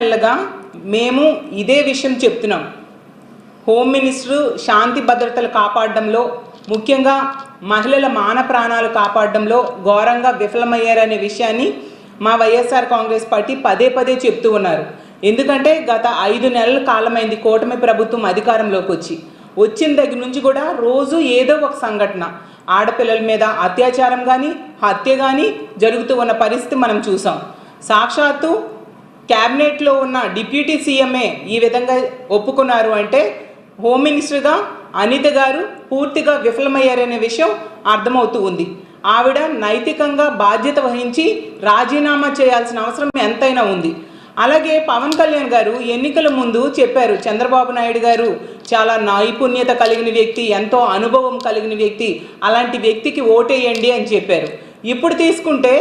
నెలలుగా మేము ఇదే విషయం చెప్తున్నాం. హోమ్ మినిస్టర్ శాంతి భద్రతలు కాపాడడంలో, ముఖ్యంగా మహిళల మాన ప్రాణాలు కాపాడడంలో ఘోరంగా విఫలమయ్యారనే విషయాన్ని మా వైఎస్ఆర్ కాంగ్రెస్ పార్టీ పదే పదే చెప్తూ ఉన్నారు. ఎందుకంటే గత 5 నెలల కాలమైంది కూటమి ప్రభుత్వం అధికారంలోకి వచ్చిన దగ్గర నుంచి కూడా రోజు ఏదో ఒక సంఘటన, ఆడపిల్లల మీద అత్యాచారం కానీ హత్య కానీ జరుగుతూ ఉన్న పరిస్థితి మనం చూసాం. సాక్షాత్తు క్యాబినెట్లో ఉన్న డిప్యూటీ సీఎంఏ ఈ విధంగా ఒప్పుకున్నారు అంటే హోమ్ మినిస్టర్గా అనిత గారు పూర్తిగా విఫలమయ్యారనే విషయం అర్థమవుతూ ఉంది. ఆవిడ నైతికంగా బాధ్యత వహించి రాజీనామా చేయాల్సిన అవసరం ఎంతైనా ఉంది. అలాగే పవన్ కళ్యాణ్ గారు ఎన్నికల ముందు చెప్పారు, చంద్రబాబు నాయుడు గారు చాలా నైపుణ్యత కలిగిన వ్యక్తి, ఎంతో అనుభవం కలిగిన వ్యక్తి, అలాంటి వ్యక్తికి ఓటేయండి అని చెప్పారు. ఇప్పుడు తీసుకుంటే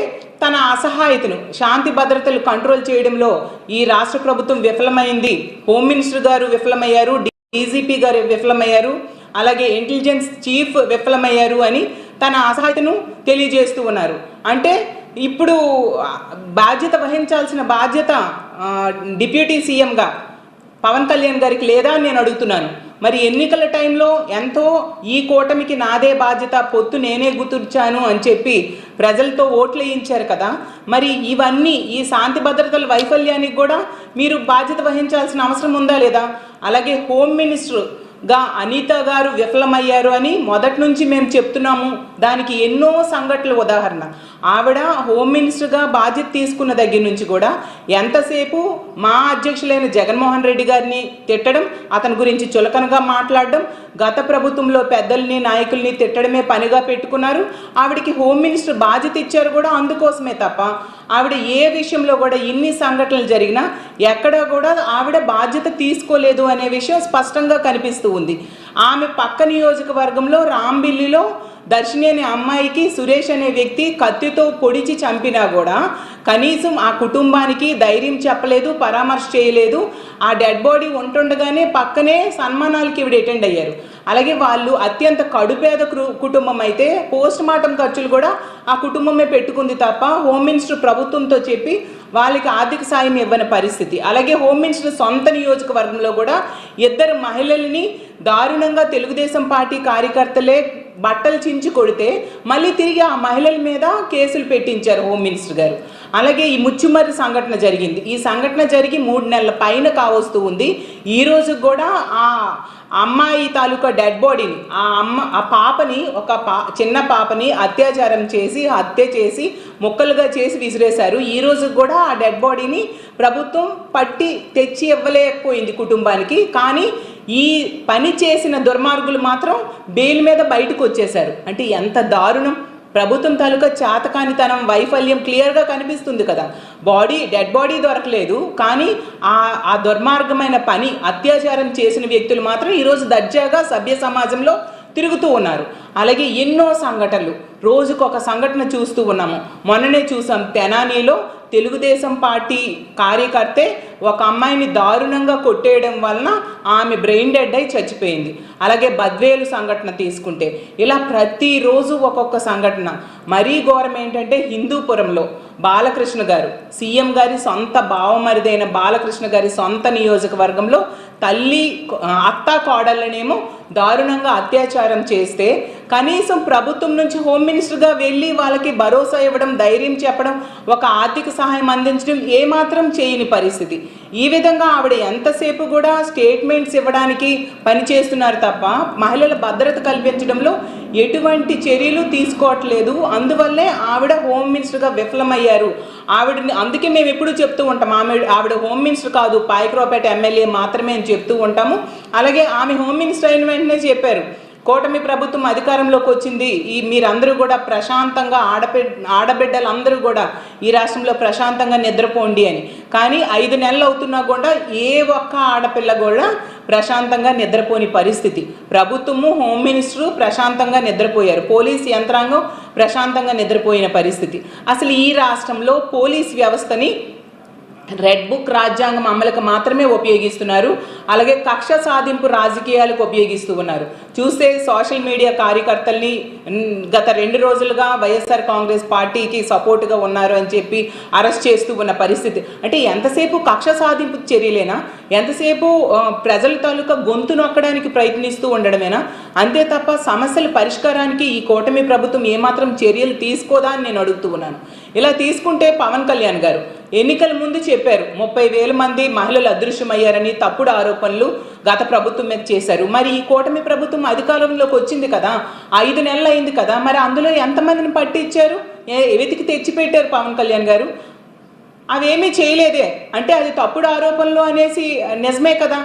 తన అసహాయతను, శాంతి భద్రతలు కంట్రోల్ చేయడంలో ఈ రాష్ట్ర ప్రభుత్వం విఫలమైంది. హోమ్ మినిస్టర్ గారు విఫలమయ్యారు, డీజీపీ గారు విఫలమయ్యారు, అలాగే ఇంటెలిజెన్స్ చీఫ్ విఫలమయ్యారు అని తన అసహాయతను తెలియజేస్తూ ఉన్నారు. అంటే ఇప్పుడు బాధ్యత వహించాల్సిన బాధ్యత డిప్యూటీ సీఎంగా పవన్ కళ్యాణ్ గారికి లేదా అని నేను అడుగుతున్నాను. మరి ఎన్నికల టైంలో ఎంతో ఈ కూటమికి నాదే బాధ్యత, పొత్తు నేనే గుర్తుర్చాను అని చెప్పి ప్రజలతో ఓట్లు వేయించారు కదా. మరి ఇవన్నీ ఈ శాంతి భద్రతల వైఫల్యానికి కూడా మీరు బాధ్యత వహించాల్సిన అవసరం ఉందా లేదా? అలాగే హోమ్ మినిస్టర్గా అనిత గారు విఫలమయ్యారు అని మొదటి నుంచి మేము చెప్తున్నాము. దానికి ఎన్నో సంఘటనలు ఉదాహరణ. ఆవిడ హోమ్ మినిస్టర్గా బాధ్యత తీసుకున్న దగ్గర నుంచి కూడా ఎంతసేపు మా అధ్యక్షులైన జగన్మోహన్ రెడ్డి గారిని తిట్టడం, అతని గురించి చులకనగా మాట్లాడడం, గత ప్రభుత్వంలో పెద్దల్ని నాయకుల్ని తిట్టడమే పనిగా పెట్టుకున్నారు. ఆవిడకి హోమ్ మినిస్టర్ బాధ్యత ఇచ్చారు కూడా అందుకోసమే తప్ప ఆవిడ ఏ విషయంలో కూడా ఇన్ని సంఘటనలు జరిగినా ఎక్కడా కూడా ఆవిడ బాధ్యత తీసుకోలేదు అనే విషయం స్పష్టంగా కనిపిస్తూ ఉంది. ఆమె పక్క నియోజకవర్గంలో రాంబిల్లిలో దర్శిని అనే అమ్మాయికి సురేష్ అనే వ్యక్తి కత్తితో పొడిచి చంపినా కూడా కనీసం ఆ కుటుంబానికి ధైర్యం చెప్పలేదు, పరామర్శ చేయలేదు. ఆ డెడ్ బాడీ ఉంటుండగానే పక్కనే సన్మానాలకి ఇవిడ అటెండ్ అయ్యారు. అలాగే వాళ్ళు అత్యంత కడుపేద కుటుంబం అయితే పోస్ట్ మార్టం ఖర్చులు కూడా ఆ కుటుంబమే పెట్టుకుంది తప్ప హోమ్ మినిస్టర్ ప్రభుత్వంతో చెప్పి వాళ్ళకి ఆర్థిక సాయం ఇవ్వని పరిస్థితి. అలాగే హోమ్ మినిస్టర్ సొంత నియోజకవర్గంలో కూడా 2 మహిళల్ని దారుణంగా తెలుగుదేశం పార్టీ కార్యకర్తలే బట్టలు చించి కొడితే మళ్ళీ తిరిగి ఆ మహిళల మీద కేసులు పెట్టించారు హోమ్ మినిస్టర్ గారు. అలాగే ఈ ముచ్చుమర్రి సంఘటన జరిగింది. ఈ సంఘటన జరిగి 3 నెలల పైన కావస్తూ ఉంది. ఈరోజు కూడా ఆ అమ్మాయి తాలూకా డెడ్ బాడీని, ఆ పాపని, చిన్న పాపని అత్యాచారం చేసి హత్య చేసి ముక్కలుగా చేసి విసిరేశారు. ఈరోజు కూడా ఆ డెడ్ బాడీని ప్రభుత్వం పట్టి తెచ్చి ఇవ్వలేకపోయింది కుటుంబానికి. కానీ ఈ పని చేసిన దుర్మార్గులు మాత్రం బెయిల్ మీద బయటకు వచ్చేశారు. అంటే ఎంత దారుణం! ప్రభుత్వం తాలూకా చేతకానితనం, వైఫల్యం క్లియర్గా కనిపిస్తుంది కదా. డెడ్ బాడీ దొరకలేదు, కానీ ఆ దుర్మార్గమైన పని, అత్యాచారం చేసిన వ్యక్తులు మాత్రం ఈరోజు దర్జాగా సభ్య సమాజంలో తిరుగుతూ ఉన్నారు. అలాగే ఎన్నో సంఘటనలు, రోజుకొక సంఘటన చూస్తూ ఉన్నాము. మొన్ననే చూసాం, తెనాలిలో తెలుగుదేశం పార్టీ కార్యకర్తే ఒక అమ్మాయిని దారుణంగా కొట్టేయడం వలన ఆమె బ్రెయిన్ డెడ్ అయి చచ్చిపోయింది. అలాగే బద్వేలు సంఘటన తీసుకుంటే ఇలా ప్రతిరోజు ఒక్కొక్క సంఘటన. మరీ ఘోరం ఏంటంటే హిందూపురంలో బాలకృష్ణ గారు, సీఎం గారి సొంత బావమరిదైన బాలకృష్ణ గారి సొంత నియోజకవర్గంలో తల్లి అత్త కోడళ్ళనేమో దారుణంగా అత్యాచారం చేస్తే కనీసం ప్రభుత్వం నుంచి హోమ్ మినిస్టర్గా వెళ్ళి వాళ్ళకి భరోసా ఇవ్వడం, ధైర్యం చెప్పడం, ఒక ఆర్థిక సహాయం అందించడం ఏమాత్రం చేయని పరిస్థితి. ఈ విధంగా ఆవిడ ఎంతసేపు కూడా స్టేట్మెంట్స్ ఇవ్వడానికి పనిచేస్తున్నారు తప్ప మహిళల భద్రత కల్పించడంలో ఎటువంటి చర్యలు తీసుకోవట్లేదు. అందువల్లే ఆవిడ హోమ్ మినిస్టర్గా విఫలమయ్యారు. ఆవిడని అందుకే మేము ఎప్పుడు చెప్తూ ఉంటాం, ఆవిడ హోమ్ మినిస్టర్ కాదు, పాయకరావుపేట ఎమ్మెల్యే మాత్రమే అని చెప్తూ ఉంటాము. అలాగే ఆమె హోమ్ మినిస్టర్ అయిన వెంటనే చెప్పారు, కూటమి ప్రభుత్వం అధికారంలోకి వచ్చింది, మీరందరూ కూడా ప్రశాంతంగా ఆడబిడ్డలందరూ కూడా ఈ రాష్ట్రంలో ప్రశాంతంగా నిద్రపోండి అని. కానీ 5 నెలలు అవుతున్నా కూడా ఏ ఒక్క ఆడపిల్ల కూడా ప్రశాంతంగా నిద్రపోని పరిస్థితి. ప్రభుత్వము, హోమ్ మినిస్టరు ప్రశాంతంగా నిద్రపోయారు, పోలీస్ యంత్రాంగం ప్రశాంతంగా నిద్రపోయిన పరిస్థితి. అసలు ఈ రాష్ట్రంలో పోలీస్ వ్యవస్థని రెడ్ బుక్ రాజ్యాంగం అమలుకు మాత్రమే ఉపయోగిస్తున్నారు. అలాగే కక్ష సాధింపు రాజకీయాలకు ఉపయోగిస్తూ ఉన్నారు. చూస్తే సోషల్ మీడియా కార్యకర్తల్ని గత 2 రోజులుగా వైఎస్ఆర్ కాంగ్రెస్ పార్టీకి సపోర్టుగా ఉన్నారు అని చెప్పి అరెస్ట్ చేస్తూ ఉన్న పరిస్థితి. అంటే ఎంతసేపు కక్ష సాధింపు చర్యలేనా, ఎంతసేపు ప్రజల తాలూకా గొంతు నొక్కడానికి ప్రయత్నిస్తూ ఉండడమేనా? అంతే తప్ప సమస్యల పరిష్కారానికి ఈ కూటమి ప్రభుత్వం ఏమాత్రం చర్యలు తీసుకోదా అని నేను అడుగుతూ ఉన్నాను. ఇలా తీసుకుంటే పవన్ కళ్యాణ్ గారు ఎన్నికల ముందు చెప్పారు 30,000 మంది మహిళలు అదృశ్యమయ్యారని తప్పుడు ఆరోపణలు గత ప్రభుత్వం మీద చేశారు. మరి ఈ కూటమి ప్రభుత్వం అధికారంలోకి వచ్చింది కదా, 5 నెలలు అయింది కదా, మరి అందులో ఎంతమందిని పట్టించారు, వెతికి తెచ్చిపెట్టారు పవన్ కళ్యాణ్ గారు? అవేమీ చేయలేదే అంటే అది తప్పుడు ఆరోపణలు అనేసి నిజమే కదా.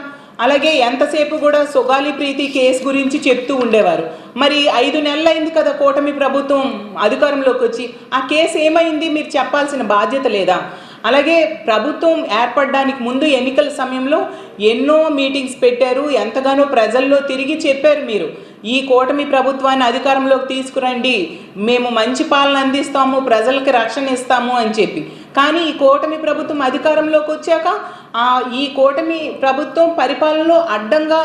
అలాగే ఎంతసేపు కూడా సుగాలి ప్రీతి కేసు గురించి చెప్తూ ఉండేవారు. మరి 5 నెలలు అయింది కదా కూటమి ప్రభుత్వం అధికారంలోకి వచ్చి, ఆ కేసు ఏమైంది మీరు చెప్పాల్సిన బాధ్యత లేదా? అలాగే ప్రభుత్వం ఏర్పడడానికి ముందు ఎన్నికల సమయంలో ఎన్నో మీటింగ్స్ పెట్టారు, ఎంతగానో ప్రజల్లో తిరిగి చెప్పారు మీరు ఈ కూటమి ప్రభుత్వాన్ని అధికారంలోకి తీసుకురండి, మేము మంచి పాలన అందిస్తాము, ప్రజలకి రక్షణ ఇస్తాము అని చెప్పి. కానీ ఈ కూటమి ప్రభుత్వం అధికారంలోకి వచ్చాక ఈ కూటమి ప్రభుత్వం పరిపాలనలో అడ్డంగా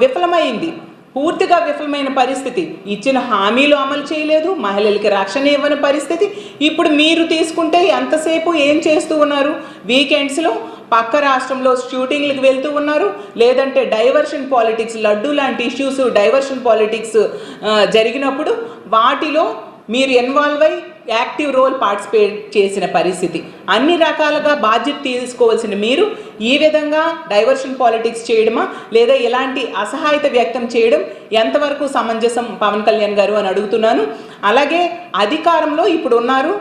విఫలమైంది, పూర్తిగా విఫలమైన పరిస్థితి. ఇచ్చిన హామీలు అమలు చేయలేదు, మహిళలకి రక్షణ ఇవ్వని పరిస్థితి. ఇప్పుడు మీరు తీసుకుంటే ఎంతసేపు ఏం చేస్తూ ఉన్నారు? వీకెండ్స్లో పక్క రాష్ట్రంలో షూటింగ్లకు వెళ్తూ ఉన్నారు, లేదంటే డైవర్షన్ పాలిటిక్స్, లడ్డూ లాంటి ఇష్యూస్ డైవర్షన్ పాలిటిక్స్ జరిగినప్పుడు వాటిలో మీరు ఇన్వాల్వ్ అయి యాక్టివ్ రోల్ పార్టిసిపేట్ చేసిన పరిస్థితి. అన్ని రకాలుగా బాధ్యత తీసుకోవాల్సిన మీరు ఈ విధంగా డైవర్షన్ పాలిటిక్స్ చేయడమా, లేదా ఇలాంటి అసహాయత వ్యక్తం చేయడం ఎంతవరకు సమంజసం పవన్ కళ్యాణ్ గారు అని అడుగుతున్నాను. అలాగే అధికారంలో ఇప్పుడు ఉన్నారు,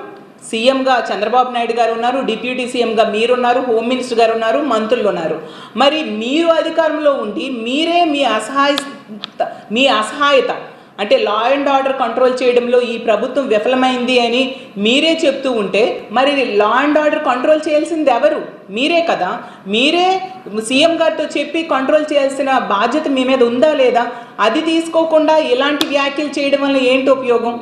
సీఎంగా చంద్రబాబు నాయుడు గారు ఉన్నారు, డిప్యూటీ సీఎంగా మీరున్నారు, హోమ్ మినిస్టర్ గారు ఉన్నారు, మంత్రులు ఉన్నారు. మరి మీరు అధికారంలో ఉండి మీరే మీ అసహాయత అంటే లా అండ్ ఆర్డర్ కంట్రోల్ చేయడంలో ఈ ప్రభుత్వం విఫలమైంది అని మీరే చెప్తూ ఉంటే మరి లా అండ్ ఆర్డర్ కంట్రోల్ చేయాల్సింది ఎవరు? మీరే కదా. మీరే సీఎం గారితో చెప్పి కంట్రోల్ చేయాల్సిన బాధ్యత మీ మీద ఉందా లేదా? అది తీసుకోకుండా ఇలాంటి వ్యాఖ్యలు చేయడం వల్ల ఏంటి ఉపయోగం?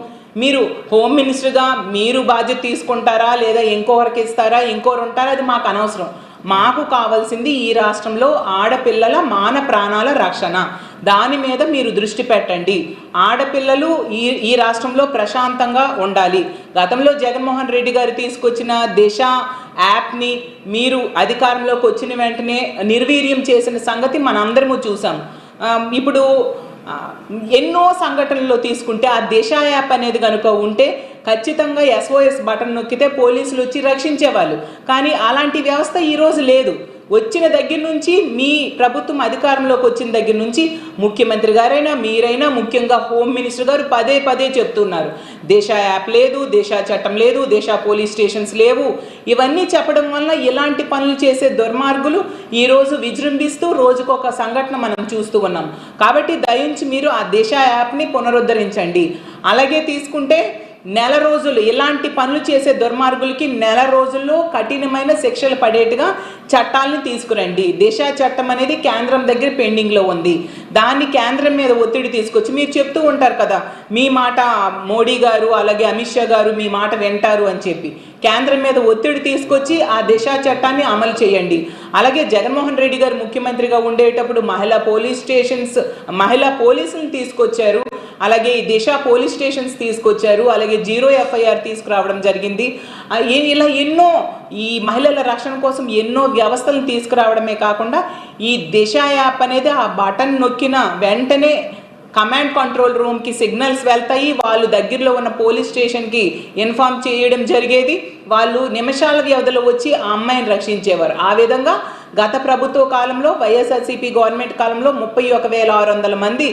మీరు హోమ్ మినిస్టర్గా మీరు బాధ్యత తీసుకుంటారా, లేదా ఇంకొకరికి ఇస్తారా, ఇంకొకరు ఉంటారా, అది మాకు అనవసరం. మాకు కావాల్సింది ఈ రాష్ట్రంలో ఆడపిల్లల మాన ప్రాణాల రక్షణ, దాని మీద మీరు దృష్టి పెట్టండి. ఆడపిల్లలు ఈ రాష్ట్రంలో ప్రశాంతంగా ఉండాలి. గతంలో జగన్మోహన్ రెడ్డి గారు తీసుకొచ్చిన దిశ యాప్ని మీరు అధికారంలోకి వచ్చిన వెంటనే నిర్వీర్యం చేసిన సంగతి మనందరము చూసాం. ఇప్పుడు ఎన్నో సంఘటనల్లో తీసుకుంటే ఆ దిశ యాప్ అనేది కనుక ఉంటే ఖచ్చితంగా SOS బటన్ నొక్కితే పోలీసులు వచ్చి రక్షించేవాళ్ళు. కానీ అలాంటి వ్యవస్థ ఈరోజు లేదు. వచ్చిన దగ్గర నుంచి మీ ప్రభుత్వం అధికారంలోకి వచ్చిన దగ్గర నుంచి ముఖ్యమంత్రి గారైనా మీరైనా ముఖ్యంగా హోమ్ మినిస్టర్ గారు పదే చెప్తున్నారు దిశ యాప్ లేదు, దిశ చట్టం లేదు, దిశ పోలీస్ స్టేషన్స్ లేవు. ఇవన్నీ చెప్పడం వల్ల ఇలాంటి పనులు చేసే దుర్మార్గులు ఈరోజు విజృంభిస్తూ రోజుకొక సంఘటన మనం చూస్తూ ఉన్నాం. కాబట్టి దయించి మీరు ఆ దిశ యాప్ని పునరుద్ధరించండి. అలాగే తీసుకుంటే నెల రోజులు ఇలాంటి పనులు చేసే దుర్మార్గులకి నెల రోజుల్లో కఠినమైన శిక్షలు పడేట్టుగా చట్టాలను తీసుకురండి. దిశ చట్టం అనేది కేంద్రం దగ్గర పెండింగ్లో ఉంది, దాన్ని కేంద్రం మీద ఒత్తిడి తీసుకొచ్చి మీరు చెప్తూ ఉంటారు కదా మీ మాట మోడీ గారు అలాగే అమిత్ షా గారు మీ మాట వింటారు అని చెప్పి కేంద్రం మీద ఒత్తిడి తీసుకొచ్చి ఆ దిశ చట్టాన్ని అమలు చేయండి. అలాగే జగన్మోహన్ రెడ్డి గారు ముఖ్యమంత్రిగా ఉండేటప్పుడు మహిళా పోలీసులను తీసుకొచ్చారు, అలాగే దిశ పోలీస్ స్టేషన్స్ తీసుకొచ్చారు, అలాగే 0 FIR తీసుకురావడం జరిగింది. ఇలా ఎన్నో ఈ మహిళల రక్షణ కోసం ఎన్నో వ్యవస్థలను తీసుకురావడమే కాకుండా ఈ దిశ యాప్ అనేది ఆ బటన్ నొక్కిన వెంటనే కమాండ్ కంట్రోల్ రూమ్కి సిగ్నల్స్ వెళ్తాయి, వాళ్ళు దగ్గరలో ఉన్న పోలీస్ స్టేషన్కి ఇన్ఫార్మ్ చేయడం జరిగేది, వాళ్ళు నిమిషాల వ్యవధిలో వచ్చి ఆ అమ్మాయిని రక్షించేవారు. ఆ విధంగా గత ప్రభుత్వ కాలంలో వైఎస్ఆర్సీపీ గవర్నమెంట్ కాలంలో 31,600 మంది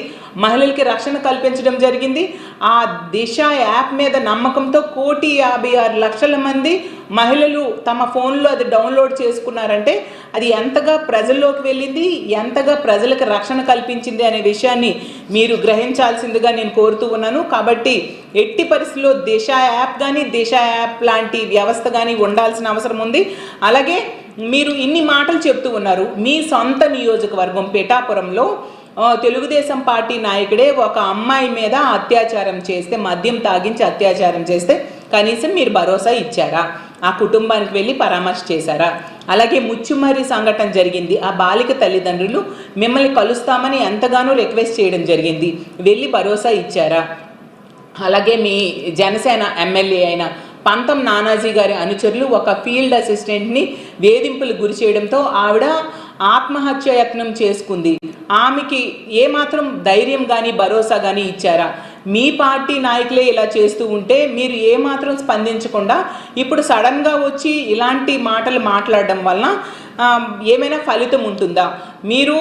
మహిళలకి రక్షణ కల్పించడం జరిగింది. ఆ దిశ యాప్ మీద నమ్మకంతో 1,56,00,000 మంది మహిళలు తమ ఫోన్లో అది డౌన్లోడ్ చేసుకున్నారంటే అది ఎంతగా ప్రజల్లోకి వెళ్ళింది, ఎంతగా ప్రజలకు రక్షణ కల్పించింది అనే విషయాన్ని మీరు గ్రహించాల్సిందిగా నేను కోరుతూ ఉన్నాను. కాబట్టి ఎట్టి పరిస్థితుల్లో దిశ యాప్ కానీ దిశ యాప్ లాంటి వ్యవస్థ కానీ ఉండాల్సిన అవసరం ఉంది. అలాగే మీరు ఇన్ని మాటలు చెప్తూ ఉన్నారు, మీ సొంత నియోజకవర్గం పిఠాపురంలో తెలుగుదేశం పార్టీ నాయకుడే ఒక అమ్మాయి మీద అత్యాచారం చేస్తే, మద్యం తాగించి అత్యాచారం చేస్తే కనీసం మీరు భరోసా ఇచ్చారా? ఆ కుటుంబానికి వెళ్ళి పరామర్శ చేశారా? అలాగే ముచ్చుమర్రి సంఘటన జరిగింది. ఆ బాలిక తల్లిదండ్రులు మిమ్మల్ని కలుస్తామని ఎంతగానో రిక్వెస్ట్ చేయడం జరిగింది, వెళ్ళి భరోసా ఇచ్చారా? అలాగే మీ జనసేన ఎమ్మెల్యే అయిన పంతం నానాజీ గారి అనుచరులు ఒక ఫీల్డ్ అసిస్టెంట్ని వేధింపులు గురి చేయడంతో ఆవిడ ఆత్మహత్యాయత్నం చేసుకుంది. ఆమెకి ఏమాత్రం ధైర్యం కానీ భరోసా కానీ ఇచ్చారా? మీ పార్టీ నాయకులే ఇలా చేస్తూ ఉంటే మీరు ఏమాత్రం స్పందించకుండా ఇప్పుడు సడన్గా వచ్చి ఇలాంటి మాటలు మాట్లాడడం వలన ఏమైనా ఫలితం ఉంటుందా? మీరు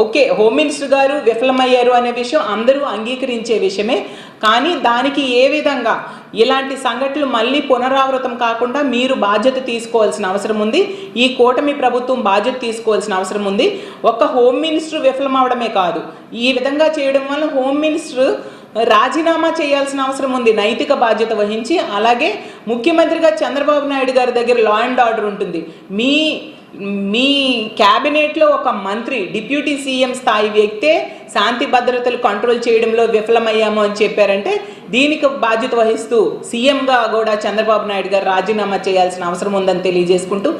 ఓకే, హోమ్ మినిస్టర్ గారు విఫలమయ్యారు అనే విషయం అందరూ అంగీకరించే విషయమే. కానీ దానికి ఏ విధంగా ఇలాంటి సంఘటనలు మళ్ళీ పునరావృతం కాకుండా మీరు బాధ్యత తీసుకోవాల్సిన అవసరం ఉంది. ఈ కూటమి ప్రభుత్వం బాధ్యత తీసుకోవాల్సిన అవసరం ఉంది. ఒక్క హోమ్ మినిస్టర్ విఫలం అవడమే కాదు, ఈ విధంగా చేయడం వల్ల హోమ్ మినిస్టర్ రాజీనామా చేయాల్సిన అవసరం ఉంది, నైతిక బాధ్యత వహించి. అలాగే ముఖ్యమంత్రిగా చంద్రబాబు నాయుడు గారి దగ్గర లా అండ్ ఆర్డర్ ఉంటుంది. మీ క్యాబినెట్లో ఒక మంత్రి, డిప్యూటీ సీఎం స్థాయి వ్యక్తే శాంతి భద్రతలు కంట్రోల్ చేయడంలో విఫలమయ్యాము అని చెప్పారంటే దీనికి బాధ్యత వహిస్తూ సీఎంగా కూడా చంద్రబాబు నాయుడు గారు రాజీనామా చేయాల్సిన అవసరం ఉందని తెలియజేసుకుంటూ,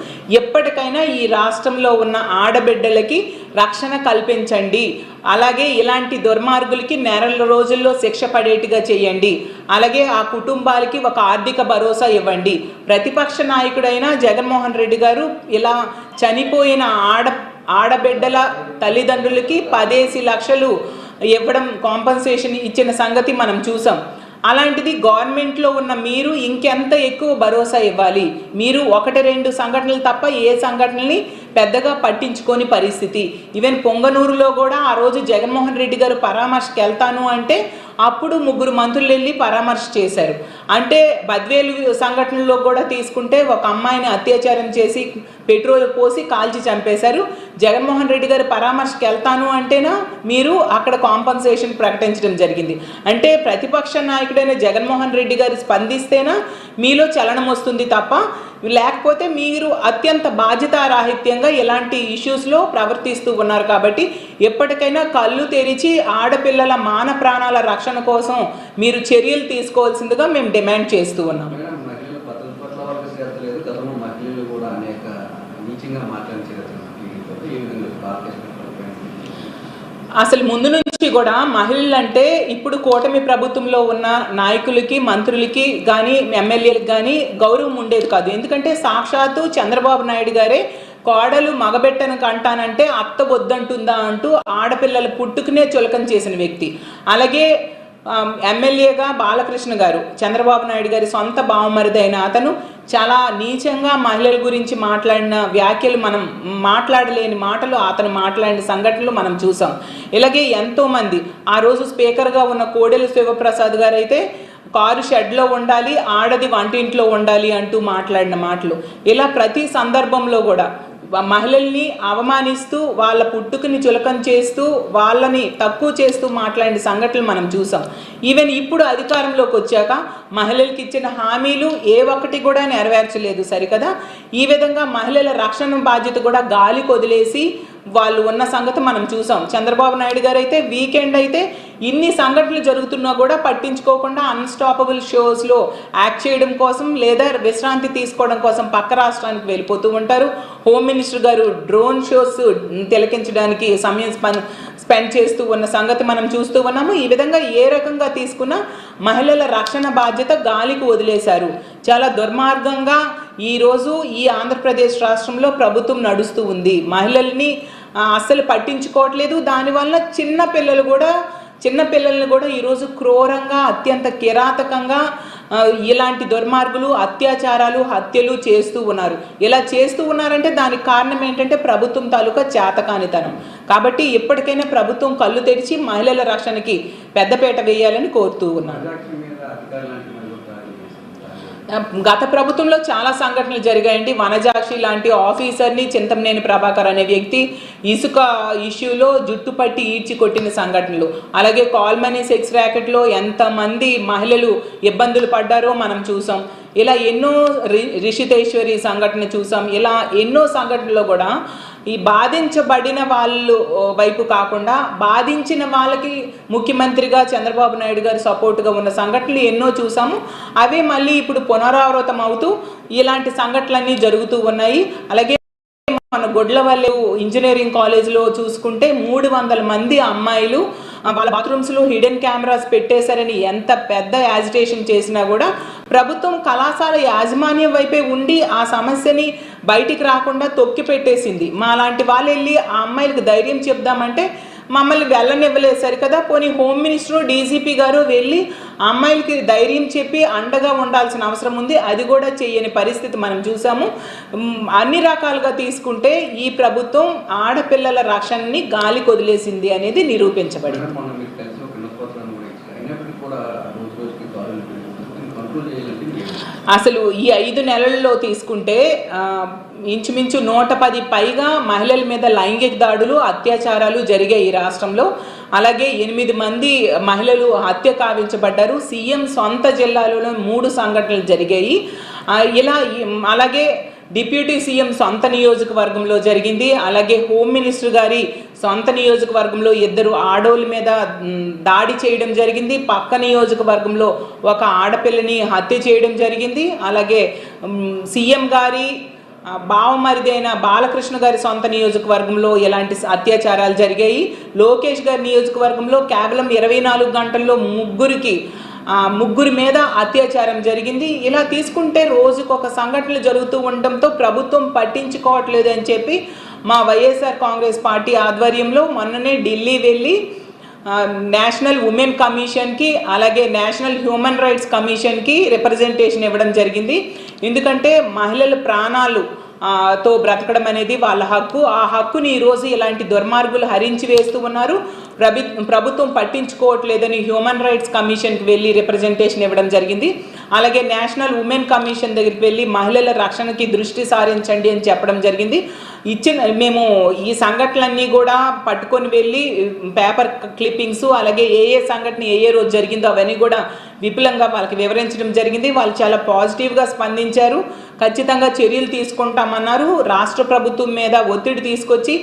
ఎప్పటికైనా ఈ రాష్ట్రంలో ఉన్న ఆడబిడ్డలకి రక్షణ కల్పించండి. అలాగే ఇలాంటి దుర్మార్గులకి నెల రోజుల్లో శిక్ష పడేట్టుగా చేయండి. అలాగే ఆ కుటుంబాలకి ఒక ఆర్థిక భరోసా ఇవ్వండి. ప్రతిపక్ష నాయకుడైన జగన్మోహన్ రెడ్డి గారు ఇలా చనిపోయిన ఆడబిడ్డల తల్లిదండ్రులకి 10 లక్షలు ఇవ్వడం, కాంపన్సేషన్ ఇచ్చిన సంగతి మనం చూసాం. అలాంటిది గవర్నమెంట్లో ఉన్న మీరు ఇంకెంత ఎక్కువ భరోసా ఇవ్వాలి? మీరు 1-2 సంఘటనలు తప్ప ఏ సంఘటనల్ని పెద్దగా పట్టించుకోని పరిస్థితి. ఈవెన్ పొంగనూరులో కూడా ఆ రోజు జగన్మోహన్ రెడ్డి గారు పరామర్శకు వెళ్తాను అంటే అప్పుడు 3 మంత్రులు వెళ్ళి పరామర్శ చేశారు. అంటే బద్వేలు సంఘటనలో కూడా తీసుకుంటే ఒక అమ్మాయిని అత్యాచారం చేసి పెట్రోల్ పోసి కాల్చి చంపేశారు. జగన్మోహన్ రెడ్డి గారు పరామర్శకు వెళ్తాను అంటేనా మీరు అక్కడ కాంపన్సేషన్ ప్రకటించడం జరిగింది. అంటే ప్రతిపక్ష నాయకుడైన జగన్మోహన్ రెడ్డి గారు స్పందిస్తేనా మీలో చలనం వస్తుంది తప్ప, లేకపోతే మీరు అత్యంత బాధ్యతారాహిత్యంగా ఇలాంటి ఇష్యూస్లో ప్రవర్తిస్తూ ఉన్నారు. కాబట్టి ఎప్పటికైనా కళ్ళు తెరిచి ఆడపిల్లల మాన ప్రాణాల రక్షణ కోసం మీరు చర్యలు తీసుకోవాల్సిందిగా మేము డిమాండ్ చేస్తూ ఉన్నాం. అసలు ముందు నుంచి కూడా మహిళలంటే ఇప్పుడు కూటమి ప్రభుత్వంలో ఉన్న నాయకులకి, మంత్రులకి కానీ, ఎమ్మెల్యేలకు కానీ గౌరవం ఉండేది కాదు. ఎందుకంటే సాక్షాత్తు చంద్రబాబు నాయుడు గారే కోడలు మగబెట్టను కంటానంటే అత్త వద్దంటుందా అంటూ ఆడపిల్లల పుట్టుకునే చులకన చేసిన వ్యక్తి. అలాగే ఎమ్మెల్యేగా బాలకృష్ణ గారు, చంద్రబాబు నాయుడు గారి సొంత బావమరిదైన అతను చాలా నీచంగా మహిళల గురించి మాట్లాడిన వ్యాఖ్యలు, మనం మాట్లాడలేని మాటలు అతను మాట్లాడిన సంఘటనలు మనం చూసాం. ఇలాగే ఎంతోమంది, ఆ రోజు స్పీకర్గా ఉన్న కోడెల శివప్రసాద్ గారు అయితే కారు షెడ్లో ఉండాలి, ఆడది వంటింట్లో ఉండాలి అంటూ మాట్లాడిన మాటలు. ఇలా ప్రతి సందర్భంలో కూడా మహిళల్ని అవమానిస్తూ, వాళ్ళ పుట్టుకుని చులకన చేస్తూ, వాళ్ళని తక్కువ చేస్తూ మాట్లాడిన సంఘటనలు మనం చూసాం. ఈవెన్ ఇప్పుడు అధికారంలోకి వచ్చాక మహిళలకు ఇచ్చిన హామీలు ఏ ఒక్కటి కూడా నెరవేర్చలేదు సరికదా. ఈ విధంగా మహిళల రక్షణ బాధ్యత కూడా గాలికి వదిలేసి వాళ్ళు ఉన్న సంగతి మనం చూసాం. చంద్రబాబు నాయుడు గారు అయితే వీకెండ్ అయితే ఇన్ని సంఘటనలు జరుగుతున్నా కూడా పట్టించుకోకుండా అన్స్టాపబుల్ షోస్లో యాక్ట్ చేయడం కోసం లేదా విశ్రాంతి తీసుకోవడం కోసం పక్క రాష్ట్రానికి వెళ్ళిపోతూ ఉంటారు. హోమ్ మినిస్టర్ గారు డ్రోన్ షోస్ తిలకించడానికి సమయం స్పెండ్ చేస్తూ ఉన్న సంగతి మనం చూస్తూ ఉన్నాము. ఈ విధంగా ఏ రకంగా తీసుకున్నా మహిళల రక్షణ బాధ్యత గాలికి వదిలేశారు. చాలా దుర్మార్గంగా ఈరోజు ఈ ఆంధ్రప్రదేశ్ రాష్ట్రంలో ప్రభుత్వం నడుస్తూ ఉంది. మహిళల్ని అస్సలు పట్టించుకోవట్లేదు. దానివల్ల చిన్నపిల్లల్ని కూడా ఈరోజు క్రూరంగా, అత్యంత కిరాతకంగా ఇలాంటి దుర్మార్గులు అత్యాచారాలు, హత్యలు చేస్తూ ఉన్నారు. ఇలా చేస్తూ ఉన్నారంటే దానికి కారణం ఏంటంటే ప్రభుత్వం తాలూకా చేతకానితనం. కాబట్టి ఎప్పటికైనా ప్రభుత్వం కళ్ళు తెరిచి మహిళల రక్షణకి పెద్దపీట వేయాలని కోరుతూ ఉన్నాను. గత ప్రభుత్వంలో చాలా సంఘటనలు జరిగాయండి. వనజాక్షి లాంటి ఆఫీసర్ని చింతమనేని ప్రభాకర్ అనే వ్యక్తి ఇసుక ఇష్యూలో జుట్టు పట్టి ఈడ్చి కొట్టిన సంఘటనలు, అలాగే కాల్ మనీ సెక్స్ ర్యాకెట్లో ఎంతమంది మహిళలు ఇబ్బందులు పడ్డారో మనం చూసాం. ఇలా ఎన్నో రిషితేశ్వరి సంఘటన చూసాం. ఇలా ఎన్నో సంఘటనలో కూడా ఈ బాధించబడిన వాళ్ళు వైపు కాకుండా బాధించిన వాళ్ళకి ముఖ్యమంత్రిగా చంద్రబాబు నాయుడు గారు సపోర్టుగా ఉన్న సంఘటనలు ఎన్నో చూసాము. అవే మళ్ళీ ఇప్పుడు పునరావృతం అవుతూ ఇలాంటి సంఘటనలన్నీ జరుగుతూ ఉన్నాయి. అలాగే మన గొడ్లవల్లి ఇంజనీరింగ్ కాలేజ్లో చూసుకుంటే 300 మంది అమ్మాయిలు వాళ్ళ బాత్రూమ్స్లో హిడెన్ కెమెరాస్ పెట్టేశారని ఎంత పెద్ద యాజిటేషన్ చేసినా కూడా ప్రభుత్వం కళాశాల యాజమాన్యం వైపే ఉండి ఆ సమస్యని బయటికి రాకుండా తొక్కి పెట్టేసింది. మా లాంటి వాళ్ళు వెళ్ళి ఆ అమ్మాయిలకు ధైర్యం చెప్దామంటే మమ్మల్ని వెళ్ళనివ్వలేదు. సరికదా పోనీ హోమ్ మినిస్టరు డీజీపీ గారు వెళ్ళి అమ్మాయిలకి ధైర్యం చెప్పి అండగా ఉండాల్సిన అవసరం ఉంది. అది కూడా చేయని పరిస్థితి మనం చూసాము. అన్ని రకాలుగా తీసుకుంటే ఈ ప్రభుత్వం ఆడపిల్లల రక్షణని గాలికి వదిలేసింది అనేది నిరూపించబడింది. అసలు ఈ 5 నెలల్లో తీసుకుంటే ఇంచుమించు 110 పైగా మహిళల మీద లైంగిక దాడులు, అత్యాచారాలు జరిగాయి ఈ రాష్ట్రంలో. అలాగే 8 మంది మహిళలు హత్య కావించబడ్డారు. సీఎం సొంత జిల్లాలో 3 సంఘటనలు జరిగాయి. అలాగే డిప్యూటీ సీఎం సొంత నియోజకవర్గంలో జరిగింది. అలాగే హోమ్ మినిస్టర్ గారి సొంత నియోజకవర్గంలో 2 ఆడోళ్ళ మీద దాడి చేయడం జరిగింది. పక్క నియోజకవర్గంలో ఒక ఆడపిల్లని హత్య చేయడం జరిగింది. అలాగే సీఎం గారి బావమరిదైన బాలకృష్ణ గారి సొంత నియోజకవర్గంలో ఎలాంటి అత్యాచారాలు జరిగాయి. లోకేష్ గారి నియోజకవర్గంలో కేవలం 24 గంటల్లో ముగ్గురి మీద అత్యాచారం జరిగింది. ఇలా తీసుకుంటే రోజుకొక సంఘటనలు జరుగుతూ ఉండడంతో ప్రభుత్వం పట్టించుకోవట్లేదు అని చెప్పి మా వైఎస్ఆర్ కాంగ్రెస్ పార్టీ ఆధ్వర్యంలో మొన్ననే ఢిల్లీ వెళ్ళి నేషనల్ ఉమెన్ కమిషన్కి అలాగే నేషనల్ హ్యూమన్ రైట్స్ కమిషన్కి రిప్రజెంటేషన్ ఇవ్వడం జరిగింది. ఎందుకంటే మహిళల ప్రాణాలు తో బ్రతకడం అనేది వాళ్ళ హక్కు. ఆ హక్కుని ఈరోజు ఇలాంటి దుర్మార్గులు హరించి వేస్తూ ఉన్నారు. ప్రభుత్వం పట్టించుకోవట్లేదని హ్యూమన్ రైట్స్ కమిషన్కి వెళ్ళి రిప్రజెంటేషన్ ఇవ్వడం జరిగింది. అలాగే నేషనల్ ఉమెన్ కమిషన్ దగ్గరికి వెళ్ళి మహిళల రక్షణకి దృష్టి సారించండి అని చెప్పడం జరిగింది. మేము ఈ సంఘటనలన్నీ కూడా పట్టుకొని వెళ్ళి పేపర్ క్లిప్పింగ్స్ అలాగే ఏ సంఘటన ఏ రోజు జరిగిందో అవన్నీ కూడా విపులంగా వాళ్ళకి వివరించడం జరిగింది. వాళ్ళు చాలా పాజిటివ్గా స్పందించారు. ఖచ్చితంగా చర్యలు తీసుకుంటామన్నారు. రాష్ట్ర ప్రభుత్వం మీద ఒత్తిడి తీసుకొచ్చి